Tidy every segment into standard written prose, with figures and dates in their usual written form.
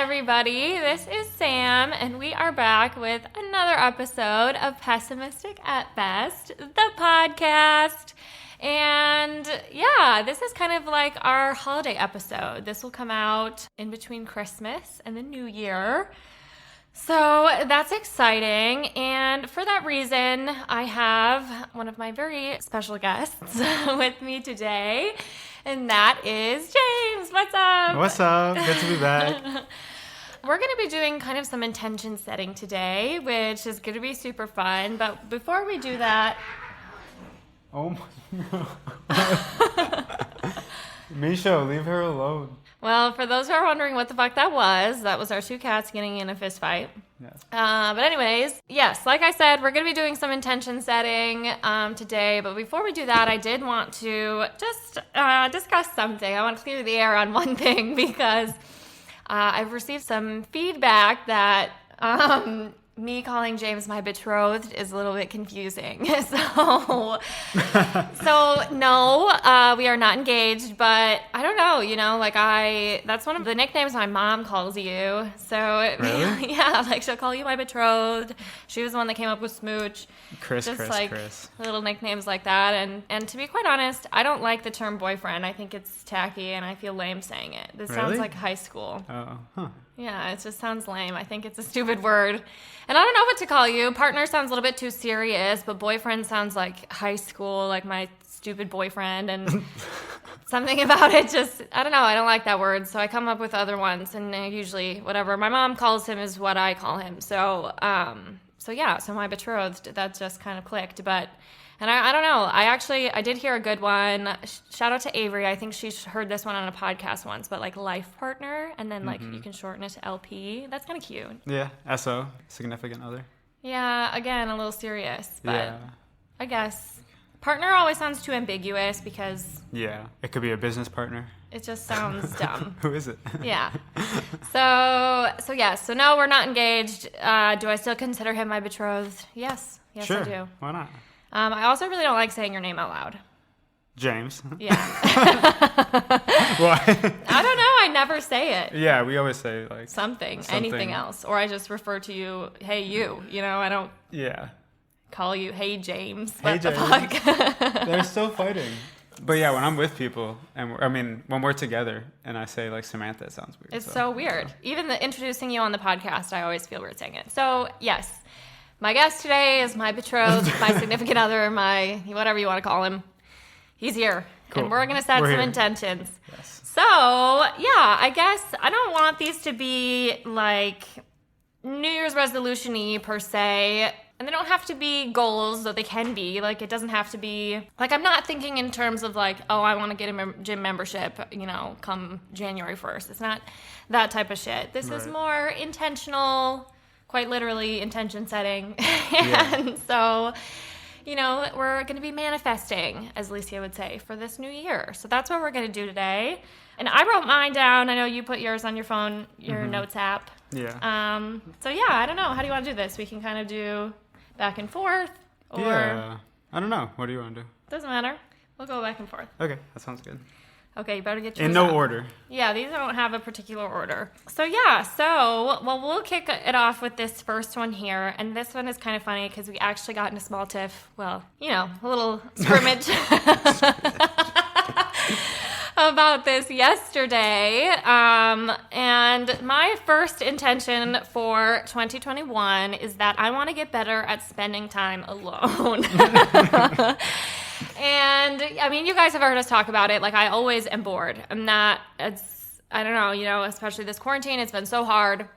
everybody. This is Sam, and we are back with another episode of Pessimistic at Best, the podcast. And yeah, this is kind of like our holiday episode. This will come out in between Christmas and the New Year. So that's exciting. And for that reason, I have one of my very special guests with me today. And that is James. What's up? What's up? Good to be back. We're going to be doing kind of some intention setting today, which is going to be super fun. But before we do that... Oh my... Misha, leave her alone. Well, for those who are wondering what the fuck that was our two cats getting in a fist fight. Yes. But anyways, yes, like I said, we're going to be doing some intention setting today. But before we do that, I did want to just discuss something. I want to clear the air on one thing because I've received some feedback that me calling James my betrothed is a little bit confusing. So no, we are not engaged, but I don't know, that's one of the nicknames my mom calls you. So really? Yeah, like she'll call you my betrothed. She was the one that came up with Smooch. Chris. Little nicknames like that. And to be quite honest, I don't like the term boyfriend. I think it's tacky and I feel lame saying it. This sounds like high school. Oh, huh. Yeah, it just sounds lame. I think it's a stupid word. And I don't know what to call you. Partner sounds a little bit too serious, but boyfriend sounds like high school, like my stupid boyfriend. And something about it just, I don't know. I don't like that word. So I come up with other ones. And usually whatever my mom calls him is what I call him. So my betrothed, that just kind of clicked. And I don't know. I did hear a good one. Shout out to Avery. I think she's heard this one on a podcast once, but like life partner, and then you can shorten it to LP. That's kind of cute. Yeah, SO, significant other. Yeah, again, a little serious, but yeah. I guess partner always sounds too ambiguous because yeah, it could be a business partner. It just sounds dumb. Who is it? Yeah. So no, we're not engaged. Do I still consider him my betrothed? Yes, sure. I do. Why not? I also really don't like saying your name out loud. James. Yeah. Why? I don't know. I never say it. Yeah, we always say like something, anything else. Or I just refer to you, hey, you. I don't call you, hey, James. Hey, what the James. fuck? They're still fighting. But yeah, when I'm with people, and when we're together, and I say like Samantha, it sounds weird. It's so weird. Even introducing you on the podcast, I always feel weird saying it. So, yes. My guest today is my betrothed, my significant other, my whatever you want to call him. He's here. Cool. And we're going to set some intentions. Yes. So, yeah, I guess I don't want these to be like New Year's resolution-y per se. And they don't have to be goals, though they can be. Like, it doesn't have to be... Like, I'm not thinking in terms of like, oh, I want to get a gym membership, come January 1st. It's not that type of shit. This is more intentional... Quite literally intention setting. And so, we're going to be manifesting, as Alicia would say, for this new year. So that's what we're going to do today. And I wrote mine down. I know you put yours on your phone, your notes app. Yeah. So yeah, I don't know. How do you want to do this? We can kind of do back and forth. Or... Yeah. I don't know. What do you want to do? Doesn't matter. We'll go back and forth. Okay. That sounds good. Okay, you better get yours in no up. order. Yeah, these don't have a particular order. So we'll kick it off with this first one here. And this one is kind of funny because we actually got in a small tiff. Well, a little scrimmage about this yesterday. And my first intention for 2021 is that I want to get better at spending time alone. And, you guys have heard us talk about it. Like, I always am bored. I don't know, especially this quarantine, it's been so hard.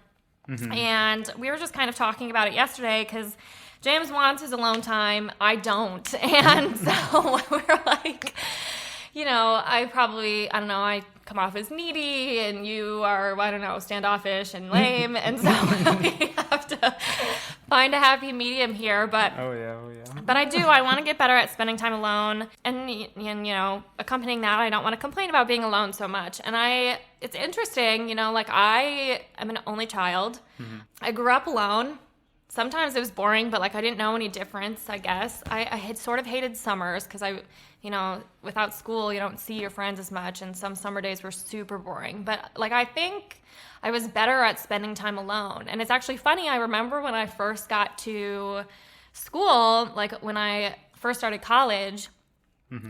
Mm-hmm. And we were just kind of talking about it yesterday because James wants his alone time. I don't. And so we're like, I come off as needy and you are, standoffish and lame. And so we have to find a happy medium here. But Oh yeah. But I want to get better at spending time alone. And accompanying that, I don't want to complain about being alone so much. And it's interesting, I am an only child. Mm-hmm. I grew up alone. sometimes it was boring, but like I didn't know any difference, I guess. I had sort of hated summers because without school, you don't see your friends as much, and some summer days were super boring. But like I think I was better at spending time alone. And it's actually funny, I remember when I first got to school, like when I first started college,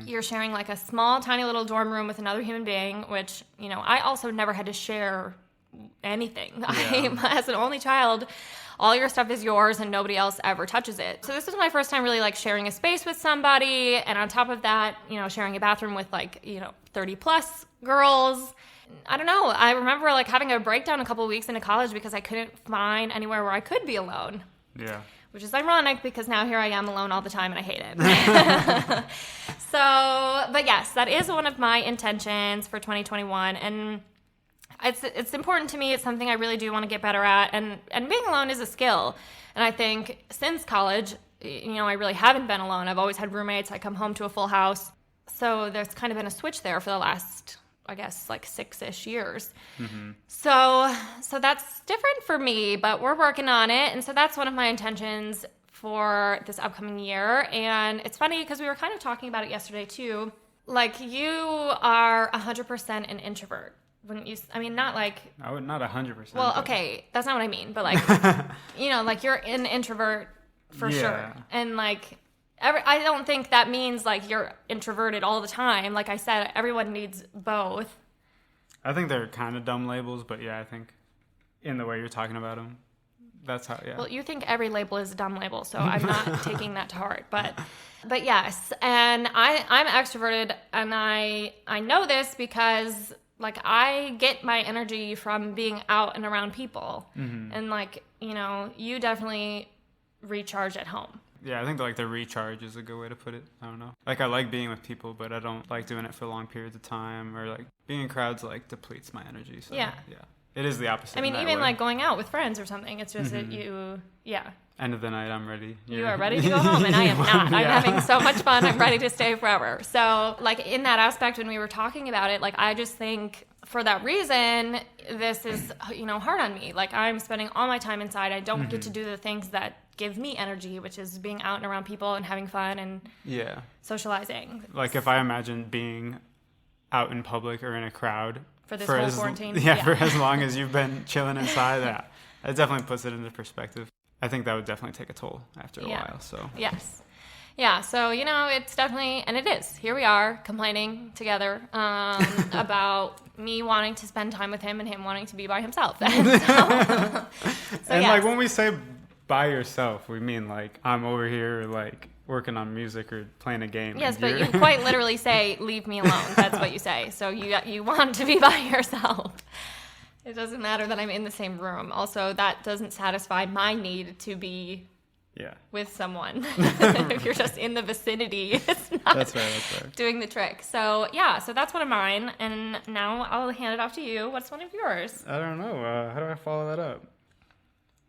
you're sharing like a small, tiny little dorm room with another human being, which, I also never had to share anything. Yeah. As an only child, all your stuff is yours and nobody else ever touches it. So this was my first time really like sharing a space with somebody. And on top of that, sharing a bathroom with 30 plus girls. I don't know. I remember like having a breakdown a couple of weeks into college because I couldn't find anywhere where I could be alone. Yeah. Which is ironic because now here I am alone all the time and I hate it. But yes, that is one of my intentions for 2021. And it's important to me. It's something I really do want to get better at. And being alone is a skill. And I think since college, I really haven't been alone. I've always had roommates. I come home to a full house. So there's kind of been a switch there for the last, I guess, like 6-ish years. Mm-hmm. So that's different for me, but we're working on it. And so that's one of my intentions for this upcoming year. And it's funny because we were kind of talking about it yesterday too. Like you are 100% an introvert. Wouldn't you? I mean, not like... I would not 100%. Well, okay, that's not what I mean. But like, like you're an introvert for sure. And like... I don't think that means like you're introverted all the time. Like I said, everyone needs both. I think they're kind of dumb labels, but yeah, I think in the way you're talking about them, that's how, yeah. Well, you think every label is a dumb label, so I'm not taking that to heart. But yes, and I'm extroverted, and I know this because like I get my energy from being out and around people. Mm-hmm. And like, you definitely recharge at home. Yeah, I think like the recharge is a good way to put it. I don't know. Like I like being with people, but I don't like doing it for long periods of time, or like being in crowds like depletes my energy. So yeah. It is the opposite. I mean, even way. Like going out with friends or something, it's just that End of the night, I'm ready. You are ready to go home, and I am not. I'm having so much fun. I'm ready to stay forever. So like in that aspect, when we were talking about it, like I just think for that reason, this is, hard on me. Like I'm spending all my time inside. I don't get to do the things that give me energy, which is being out and around people and having fun and socializing. Like if I imagine being out in public or in a crowd for this whole quarantine. For as long as you've been chilling inside, it definitely puts it into perspective. I think that would definitely take a toll after a while. So yes. Yeah, so, it's definitely, and it is. Here we are complaining together about me wanting to spend time with him and him wanting to be by himself. And like when we say by yourself, we mean like I'm over here like working on music or playing a game. Yes, but you quite literally say, leave me alone. That's what you say. So you want to be by yourself. It doesn't matter that I'm in the same room. Also, that doesn't satisfy my need to be with someone. If you're just in the vicinity, it's not that's right. doing the trick. So, so that's one of mine. And now I'll hand it off to you. What's one of yours? I don't know. How do I follow that up?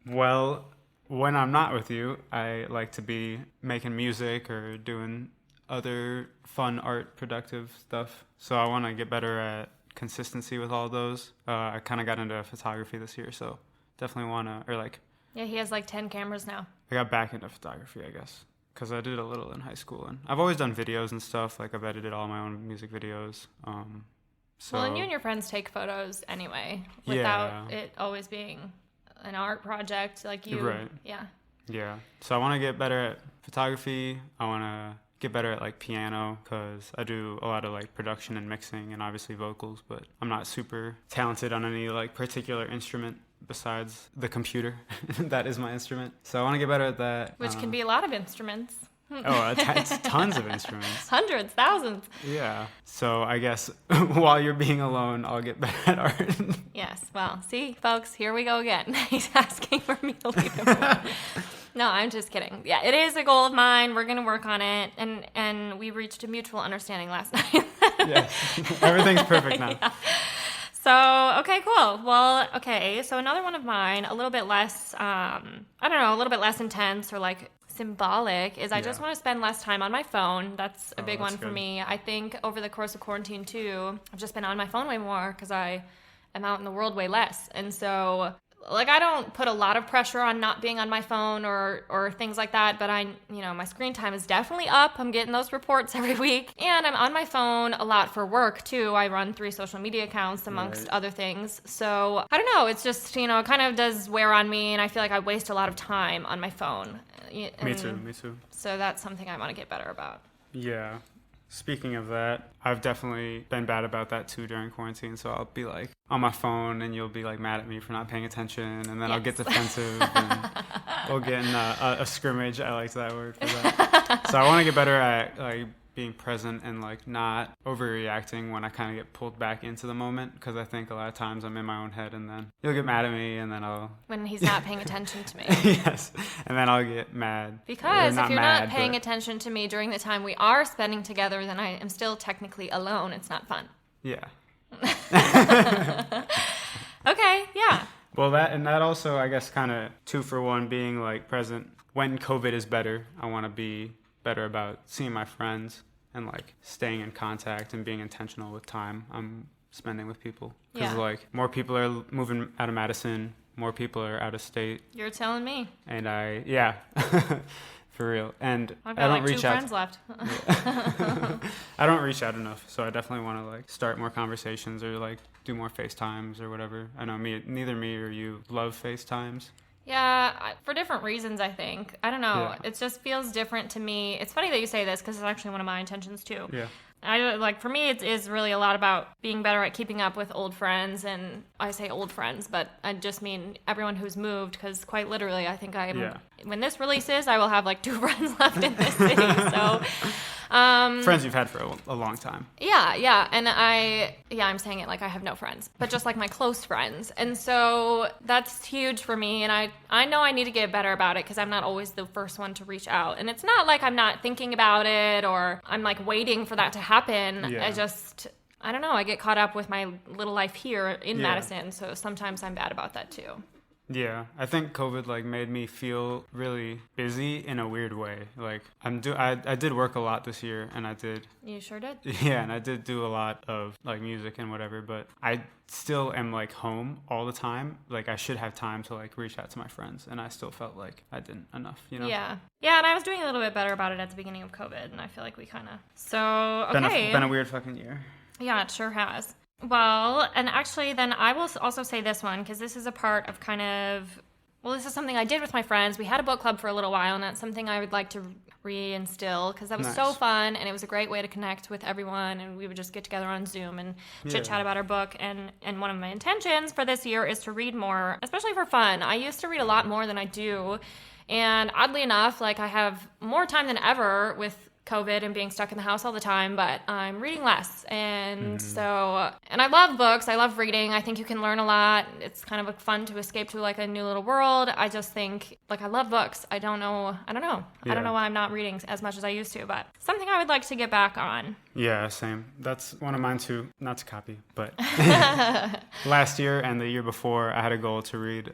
Well, when I'm not with you, I like to be making music or doing other fun art productive stuff. So I want to get better at consistency with all those. I kind of got into photography this year, so definitely want to, Yeah, he has like 10 cameras now. I got back into photography, I guess, because I did a little in high school, and I've always done videos and stuff. Like I've edited all my own music videos. Well, and you and your friends take photos anyway, without it always being an art project, like you. Right. Yeah. So I want to get better at photography. I want to get better at like piano because I do a lot of like production and mixing and obviously vocals, but I'm not super talented on any like particular instrument besides the computer. That is my instrument. So I want to get better at that. Which can be a lot of instruments. It's tons of instruments. Hundreds, thousands. Yeah. So I guess while you're being alone, I'll get better at art. Yes. Well, see, folks, here we go again. He's asking for me to leave him alone. No, I'm just kidding. Yeah, it is a goal of mine. We're going to work on it. And we reached a mutual understanding last night. Yes. Everything's perfect now. Yeah. So, okay, cool. Well, okay. So another one of mine, a little bit less, a little bit less intense or like symbolic is I just want to spend less time on my phone. That's a big one for me. I think over the course of quarantine too, I've just been on my phone way more because I am out in the world way less. And so like, I don't put a lot of pressure on not being on my phone or things like that, but my screen time is definitely up. I'm getting those reports every week. And I'm on my phone a lot for work, too. I run 3 social media accounts, amongst other things. So, I don't know. It's just, it kind of does wear on me, and I feel like I waste a lot of time on my phone. Me too. So that's something I want to get better about. Yeah. Speaking of that, I've definitely been bad about that too during quarantine. So I'll be like on my phone and you'll be like mad at me for not paying attention, and then I'll get defensive and we'll get in a scrimmage. I like that word for that. So I want to get better at like being present and like not overreacting when I kind of get pulled back into the moment, because I think a lot of times I'm in my own head and then you'll get mad at me and then I'll... When he's not paying attention to me. Yes, and then I'll get mad. Because if you're not paying attention to me during the time we are spending together, then I am still technically alone. It's not fun. Yeah. Okay, yeah. Well, that also, I guess, kind of 2 for 1, being like present. When COVID is better, I want to be better about seeing my friends and like staying in contact and being intentional with time I'm spending with people. Because like more people are moving out of Madison, more people are out of state. You're telling me. And for real. And I've got like 2 friends left. I don't reach out enough, so I definitely want to like start more conversations or like do more FaceTimes or whatever. I know neither me or you love FaceTimes. Yeah, for different reasons, I think. I don't know. Yeah. It just feels different to me. It's funny that you say this, because it's actually one of my intentions too. Yeah. For me, it is really a lot about being better at keeping up with old friends, and I say old friends, but I just mean everyone who's moved, because quite literally, I think when this releases, I will have like 2 friends left in this city. So, friends you've had for a long time. Yeah, and I'm saying it like I have no friends, but just like my close friends, and so that's huge for me, and I know I need to get better about it, because I'm not always the first one to reach out, and it's not like I'm not thinking about it or I'm like waiting for that to happen. Yeah. I don't know, I get caught up with my little life here in Madison, so sometimes I'm bad about that too. Yeah, I think COVID like made me feel really busy in a weird way. Like I did work a lot this year, and I did. You sure did? Yeah, and I did do a lot of like music and whatever, but I still am like home all the time. Like I should have time to like reach out to my friends, and I still felt like I didn't enough, Yeah, and I was doing a little bit better about it at the beginning of COVID, and I feel like we kind of... So, okay. Been a weird fucking year. Yeah, it sure has. Well, and actually then I will also say this one, because this is a part of this is something I did with my friends. We had a book club for a little while, and that's something I would like to reinstill, because that was so fun, and it was a great way to connect with everyone, and we would just get together on Zoom and chit-chat about our book, and one of my intentions for this year is to read more, especially for fun. I used to read a lot more than I do, and oddly enough, like I have more time than ever with COVID and being stuck in the house all the time, but I'm reading less. And and I love books. I love reading. I think you can learn a lot. It's kind of fun to escape to like a new little world. I just think like I love books. I don't know. I don't know why I'm not reading as much as I used to, but something I would like to get back on. Yeah, same. That's one of mine too. Not to copy, but last year and the year before, I had a goal to read.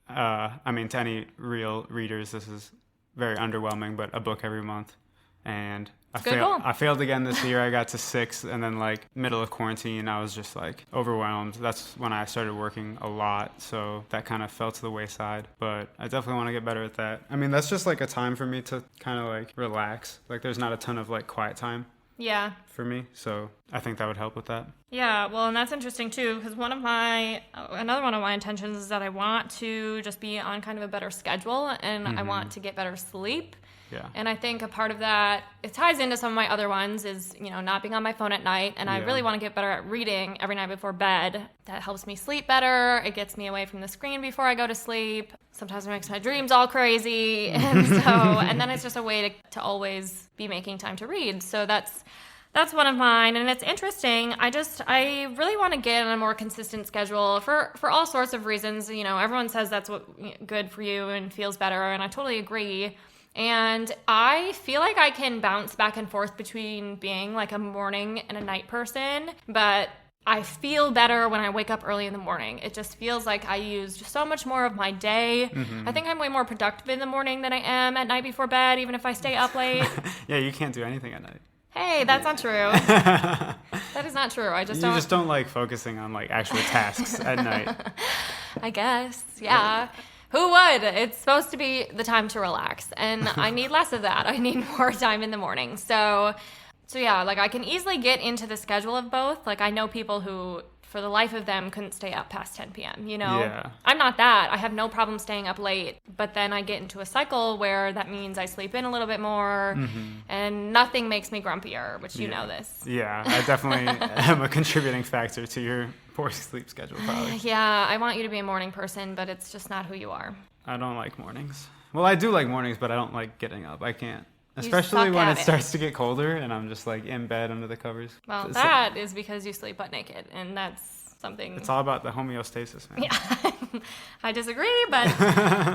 To any real readers, this is very underwhelming, but a book every month. And I failed again this year. I got to 6, and then like middle of quarantine, I was just like overwhelmed. That's when I started working a lot, so that kind of fell to the wayside. But I definitely want to get better at that. I mean, that's just like a time for me to kind of like relax. Like there's not a ton of like quiet time. Yeah. For me, so I think that would help with that. Yeah, well, and that's interesting too, because another one of my intentions is that I want to just be on kind of a better schedule, and I want to get better sleep. Yeah. And I think a part of that, it ties into some of my other ones, is, not being on my phone at night. And I really want to get better at reading every night before bed. That helps me sleep better. It gets me away from the screen before I go to sleep. Sometimes it makes my dreams all crazy. And then it's just a way to always be making time to read. So that's one of mine, and it's interesting. I really want to get on a more consistent schedule for all sorts of reasons. Everyone says that's what good for you and feels better, and I totally agree. And I feel like I can bounce back and forth between being like a morning and a night person, but I feel better when I wake up early in the morning. It just feels like I used so much more of my day. I think I'm way more productive in the morning than I am at night before bed, even if I stay up late. Yeah, you can't do anything at night. Hey, that's not true. That is not true. I just You don't. just don't like focusing on like actual tasks at night. I guess, yeah. Who would? It's supposed to be the time to relax, and I need less of that. I need more time in the morning. So yeah, like I can easily get into the schedule of both. Like I know people who, for the life of them, couldn't stay up past 10 p.m., you know? Yeah. I'm not that. I have no problem staying up late, but then I get into a cycle where that means I sleep in a little bit more, and nothing makes me grumpier, which you know this. Yeah, I definitely am a contributing factor to your poor sleep schedule, probably. Yeah, I want you to be a morning person, but it's just not who you are. I don't like mornings. Well, I do like mornings, but I don't like getting up. I can't. You Especially suck when at it it. starts to get colder and I'm just like in bed under the covers. Well, So- that is because you sleep butt naked, and that's something... It's all about the homeostasis, man. Yeah, I disagree, but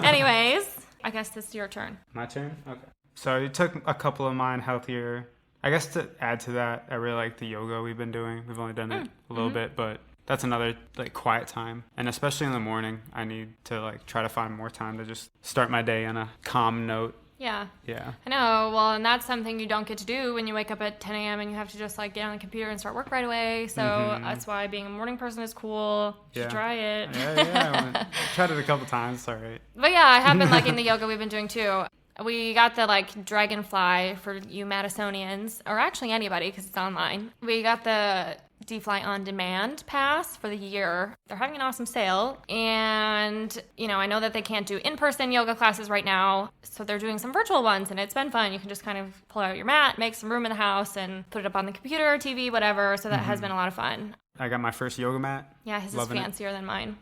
anyways, I guess it's your turn. My turn? Okay. So you took a couple of mine healthier. I guess to add to that, I really like the yoga we've been doing. We've only done it a little bit, but that's another like quiet time. And especially in the morning, I need to like try to find more time to just start my day on a calm note. Yeah. Yeah. I know. Well, and that's something you don't get to do when you wake up at 10 a.m. and you have to just like get on the computer and start work right away. So that's why being a morning person is cool. You should try it. I tried it a couple times. It's all right. But yeah, I have been liking the yoga we've been doing too. We got the like dragonfly for you Madisonians, or actually anybody because it's online. We got the D-Fly On Demand pass for the year. They're having an awesome sale. And, you know, I know that they can't do in-person yoga classes right now, so they're doing some virtual ones, and it's been fun. You can just kind of pull out your mat, make some room in the house, and put it up on the computer, TV, whatever. So that has been a lot of fun. I got my first yoga mat. Yeah, his Loving is it. fancier than mine.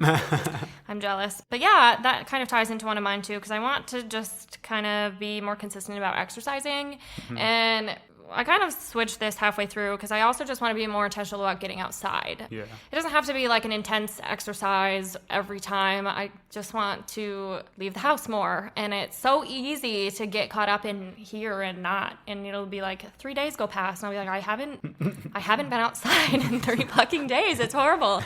I'm jealous. But yeah, that kind of ties into one of mine too, because I want to just kind of be more consistent about exercising. And I kind of switched this halfway through because I also just want to be more intentional about getting outside. Yeah. It doesn't have to be like an intense exercise every time. I just want to leave the house more. And it's so easy to get caught up in here and not. And it'll be like 3 days go past and I'll be like, I haven't been outside in 30 fucking days. It's horrible.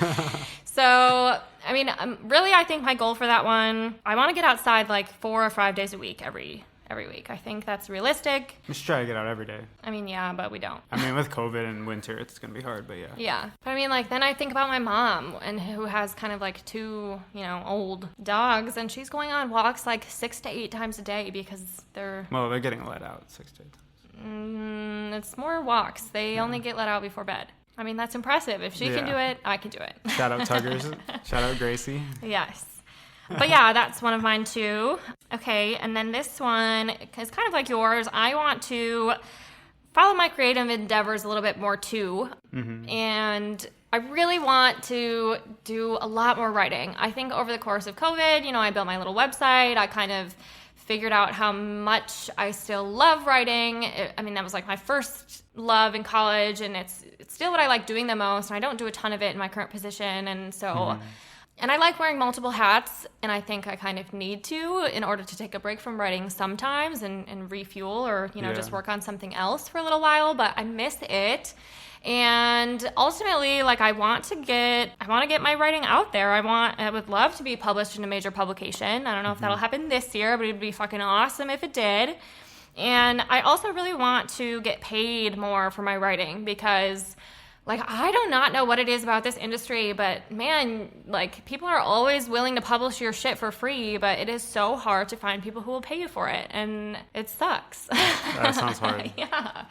So, I mean, really, I think my goal for that one, I want to get outside like 4 or 5 days a week every week. I think that's realistic. Just try to get out every day. I mean, yeah, but we don't. I mean, with COVID and winter, it's going to be hard, but yeah. Yeah. But I mean, like, then I think about my mom, and who has kind of like 2, you know, old dogs, and she's going on walks like 6 to 8 times a day because they're... Well, they're getting let out 6 to 8 times. it's more walks. They only get let out before bed. I mean, that's impressive. If she can do it, I can do it. Shout out Tuggers. Shout out Gracie. Yes. But yeah, that's one of mine too. Okay, and then this one is kind of like yours. I want to follow my creative endeavors a little bit more too. And I really want to do a lot more writing. I think over the course of COVID, you know, I built my little website. I kind of figured out how much I still love writing. I mean, that was like my first love in college, and it's still what I like doing the most. And I don't do a ton of it in my current position. And so... And I like wearing multiple hats, and I think I kind of need to in order to take a break from writing sometimes and refuel or, you know, just work on something else for a little while, but I miss it. And ultimately, like, I want to get my writing out there. I would love to be published in a major publication. I don't know if that'll happen this year, but it'd be fucking awesome if it did. And I also really want to get paid more for my writing because... Like, I do not know what it is about this industry, but man, like, people are always willing to publish your shit for free, but it is so hard to find people who will pay you for it, and it sucks. That sounds hard. Yeah.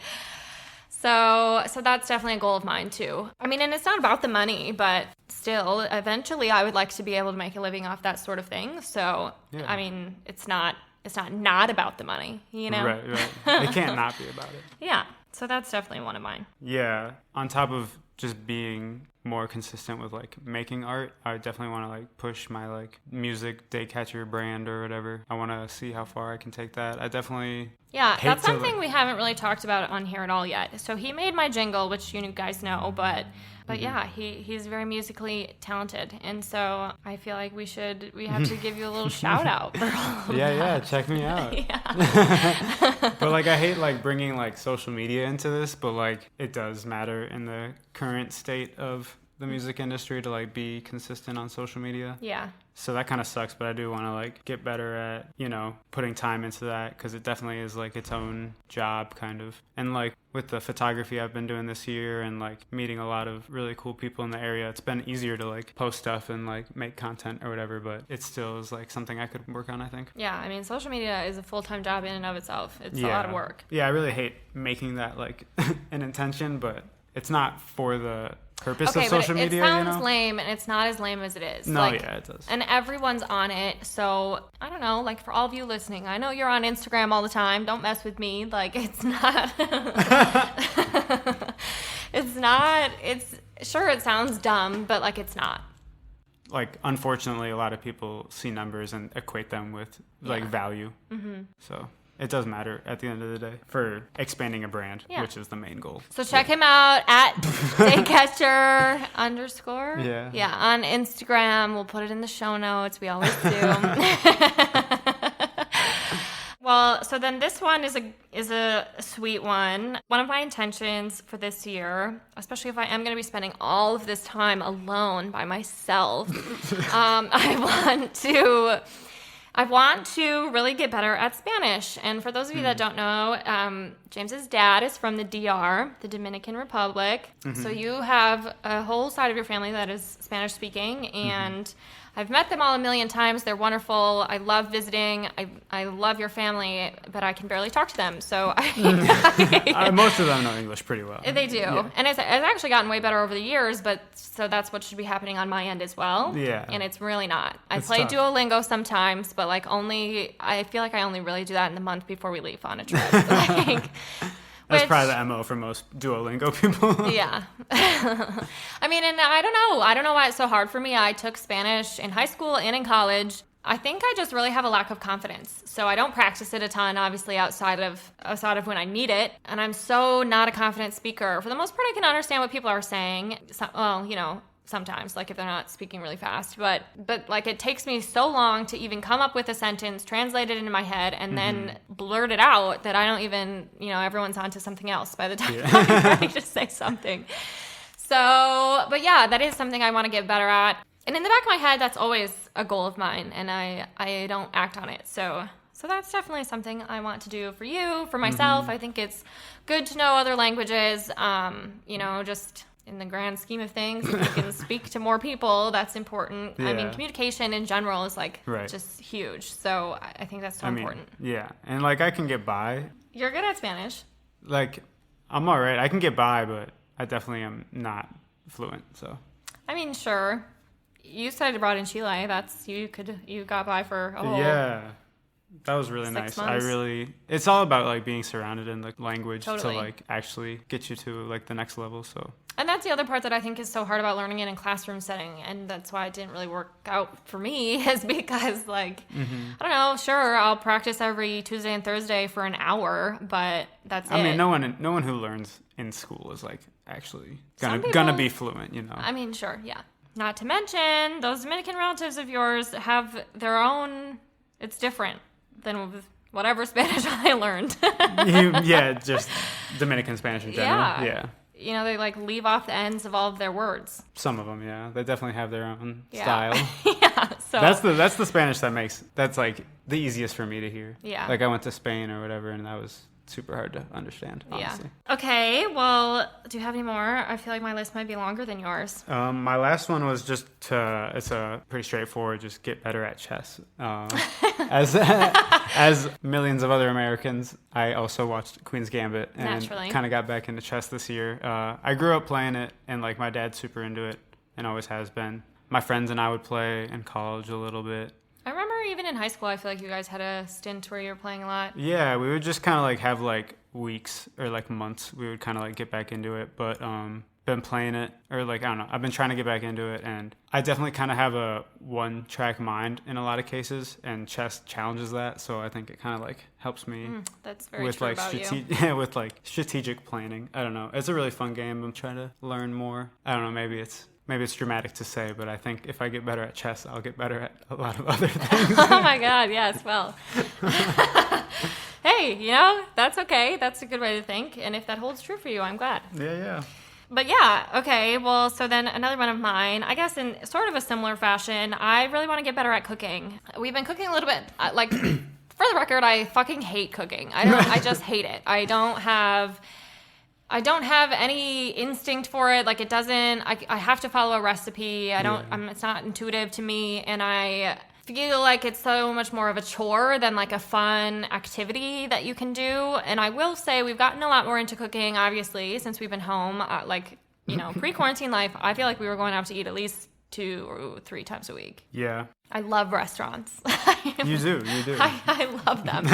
So that's definitely a goal of mine, too. I mean, and it's not about the money, but still, eventually I would like to be able to make a living off that sort of thing. So, Yeah. I mean, it's not about the money, you know? Right. It can't not be about it. Yeah. So that's definitely one of mine. Yeah. On top of just being more consistent with like making art, I definitely want to like push my like music daycatcher brand or whatever. I want to see how far I can take that. I definitely that's to, something like- we haven't really talked about on here at all yet. So he made my jingle, which you guys know, but yeah, he's very musically talented, and so I feel like we have to give you a little shout out for all of yeah, check me out. Yeah. But like I hate like bringing like social media into this, but like it does matter in the current state of the music industry to like be consistent on social media. Yeah. So that kind of sucks, but I do want to like get better at, putting time into that, because it definitely is like its own job kind of. And like with the photography I've been doing this year and like meeting a lot of really cool people in the area, it's been easier to like post stuff and like make content or whatever, but it still is like something I could work on, I think. Yeah, I mean, social media is a full-time job in and of itself. It's a lot of work. Yeah, I really hate making that like an intention, but it's not for the purpose of social media, it sounds lame, and it's not as lame as it is. No, yeah, it does. And everyone's on it, so I don't know, like for all of you listening, I know you're on Instagram all the time. Don't mess with me. Like, it's not... Sure, it sounds dumb, but like it's not. Like, unfortunately, a lot of people see numbers and equate them with like value. Mm-hmm. So it does matter at the end of the day for expanding a brand, which is the main goal. So check him out at daycatcher _ Yeah, on Instagram. We'll put it in the show notes. We always do. Well, so then this one is a sweet one. One of my intentions for this year, especially if I am going to be spending all of this time alone by myself, I want to really get better at Spanish. And for those of you that don't know, James's dad is from the DR, the Dominican Republic. Mm-hmm. So you have a whole side of your family that is Spanish speaking, and I've met them all a million times. They're wonderful. I love visiting. I love your family, but I can barely talk to them. So most of them know English pretty well. They do. Yeah. And it's actually gotten way better over the years, but so that's what should be happening on my end as well. Yeah. And it's really not. I play Duolingo sometimes, but I feel like I only really do that in the month before we leave on a trip. That's probably the MO for most Duolingo people. Yeah. I mean, and I don't know why it's so hard for me. I took Spanish in high school and in college. I think I just really have a lack of confidence. So I don't practice it a ton, obviously, outside of when I need it. And I'm so not a confident speaker. For the most part, I can understand what people are saying. Sometimes, like if they're not speaking really fast, but like it takes me so long to even come up with a sentence, translate it into my head, and then blurt it out that I don't even, everyone's onto something else by the time I'm ready to say something. So, but yeah, that is something I want to get better at. And in the back of my head, that's always a goal of mine, and I don't act on it. So that's definitely something I want to do for you, for myself. I think it's good to know other languages, just in the grand scheme of things, if you can speak to more people, that's important. Yeah. I mean, communication in general is just huge. So I think that's so important. Yeah. And like I can get by. You're good at Spanish. Like I'm all right. I can get by, but I definitely am not fluent. So I mean, sure. You studied abroad in Chile. You got by for a whole that was really nice. 6 months. It's all about like being surrounded in the language to like actually get you to like the next level. So. And that's the other part that I think is so hard about learning it in classroom setting, and that's why it didn't really work out for me, is because I don't know, sure, I'll practice every Tuesday and Thursday for an hour, but that's it. I mean, no one who learns in school is like actually gonna be fluent, I mean, sure, yeah. Not to mention, those Dominican relatives of yours have their own, it's different than whatever Spanish I learned. Just Dominican Spanish in general. Yeah. They like leave off the ends of all of their words. Some of them, yeah. They definitely have their own style. So that's the Spanish that's like the easiest for me to hear. Yeah. Like I went to Spain or whatever, and that was super hard to understand, honestly. Yeah. Okay, well, do you have any more? I feel like my list might be longer than yours. My last one was it's a pretty straightforward, just get better at chess. As millions of other Americans, I also watched Queen's Gambit and kind of got back into chess this year. I grew up playing it, and like my dad's super into it and always has been. My friends and I would play in college a little bit. I remember even in high school, I feel like you guys had a stint where you were playing a lot. Yeah, we would just kind of like have like weeks or like months. We would kind of like get back into it, but been playing it, or like, I don't know, I've been trying to get back into it, and I definitely kind of have a one-track mind in a lot of cases, and chess challenges that, so I think it kind of like helps me that's very with true like about you. with like strategic planning. I don't know, it's a really fun game. I'm trying to learn more. I don't know, maybe it's dramatic to say, but I think if I get better at chess, I'll get better at a lot of other things. Oh my God, yes, well. Hey, that's okay. That's a good way to think. And if that holds true for you, I'm glad. Yeah. But yeah, okay. Well, so then another one of mine, I guess in sort of a similar fashion, I really want to get better at cooking. We've been cooking a little bit, like, for the record, I fucking hate cooking. I just hate it. I don't have any instinct for it. Like, it doesn't, I have to follow a recipe. It's not intuitive to me. And I feel like it's so much more of a chore than like a fun activity that you can do. And I will say we've gotten a lot more into cooking, obviously, since we've been home. Pre-quarantine life, I feel like we were going out to eat at least 2 or 3 times a week. Yeah. I love restaurants. You do. I love them.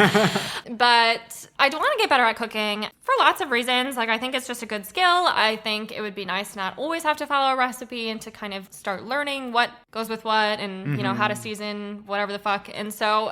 But I do want to get better at cooking for lots of reasons. Like, I think it's just a good skill. I think it would be nice to not always have to follow a recipe and to kind of start learning what goes with what and, how to season whatever the fuck. And so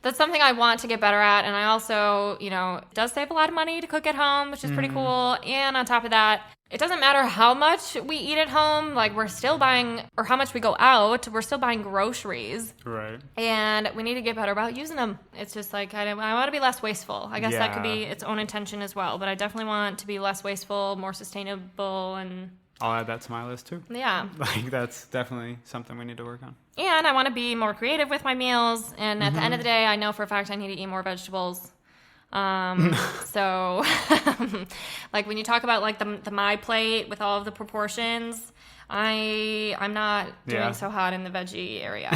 that's something I want to get better at. And I also, it does save a lot of money to cook at home, which is pretty cool. And on top of that, it doesn't matter how much we eat at home, like we're still buying, or how much we go out, we're still buying groceries. Right. And we need to get better about using them. It's just like, I want to be less wasteful. I guess that could be its own intention as well. But I definitely want to be less wasteful, more sustainable, and I'll add that to my list too. Yeah. Like, that's definitely something we need to work on. And I want to be more creative with my meals. And at the end of the day, I know for a fact I need to eat more vegetables. So like when you talk about like the my plate with all of the proportions, I'm not doing so hot in the veggie area.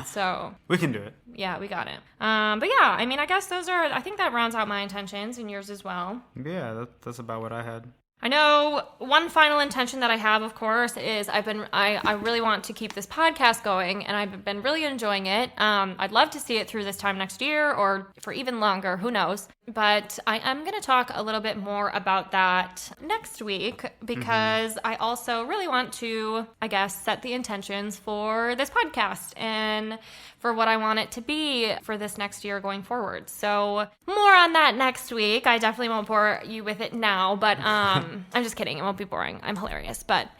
So we can do it. Yeah, we got it. But yeah, I mean, I guess I think that rounds out my intentions and yours as well. Yeah, that's about what I had. I know one final intention that I have, of course, is I really want to keep this podcast going, and I've been really enjoying it. I'd love to see it through this time next year or for even longer, who knows. But I am going to talk a little bit more about that next week because I also really want to, I guess, set the intentions for this podcast and for what I want it to be for this next year going forward. So more on that next week. I definitely won't bore you with it now, but I'm just kidding. It won't be boring. I'm hilarious. But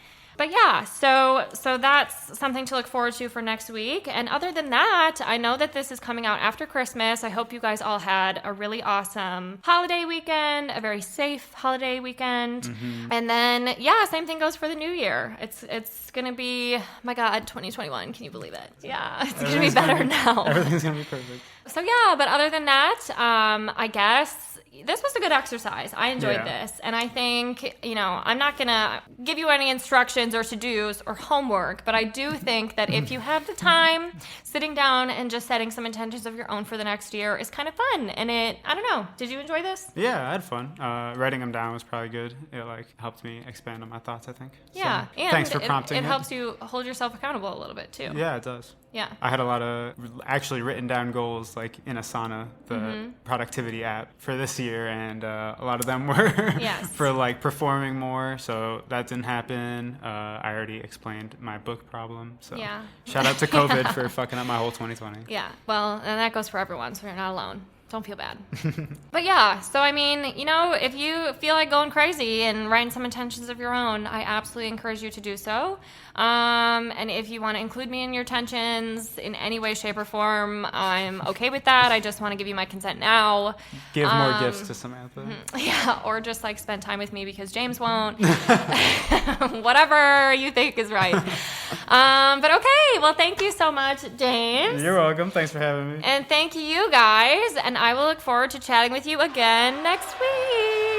yeah, so that's something to look forward to for next week. And other than that, I know that this is coming out after Christmas. I hope you guys all had a really awesome holiday weekend, a very safe holiday weekend. And then, yeah, same thing goes for the new year. It's going to be, my God, 2021. Can you believe it? Yeah, it's going to be better now. Everything's going to be perfect. So yeah, but other than that, I guess this was a good exercise. I enjoyed this. And I think, I'm not going to give you any instructions or to-dos or homework, but I do think that if you have the time, sitting down and just setting some intentions of your own for the next year is kind of fun. And I don't know. Did you enjoy this? Yeah, I had fun. Writing them down was probably good. It helped me expand on my thoughts, I think. Yeah. So, and thanks for prompting it helps you hold yourself accountable a little bit too. Yeah, it does. Yeah. I had a lot of actually written down goals like in Asana, the productivity app for this year, and a lot of them were for like performing more. So that didn't happen. I already explained my book problem. So shout out to COVID for fucking up my whole 2020. Yeah. Well, and that goes for everyone, so you're not alone. Don't feel bad. But yeah, so I mean, if you feel like going crazy and writing some intentions of your own, I absolutely encourage you to do so. And if you want to include me in your intentions in any way, shape, or form, I'm okay with that. I just want to give you my consent now. Give more gifts to Samantha. Yeah, or just like spend time with me because James won't. Whatever you think is right. But okay, well, thank you so much, James. You're welcome. Thanks for having me. And thank you guys. And I will look forward to chatting with you again next week.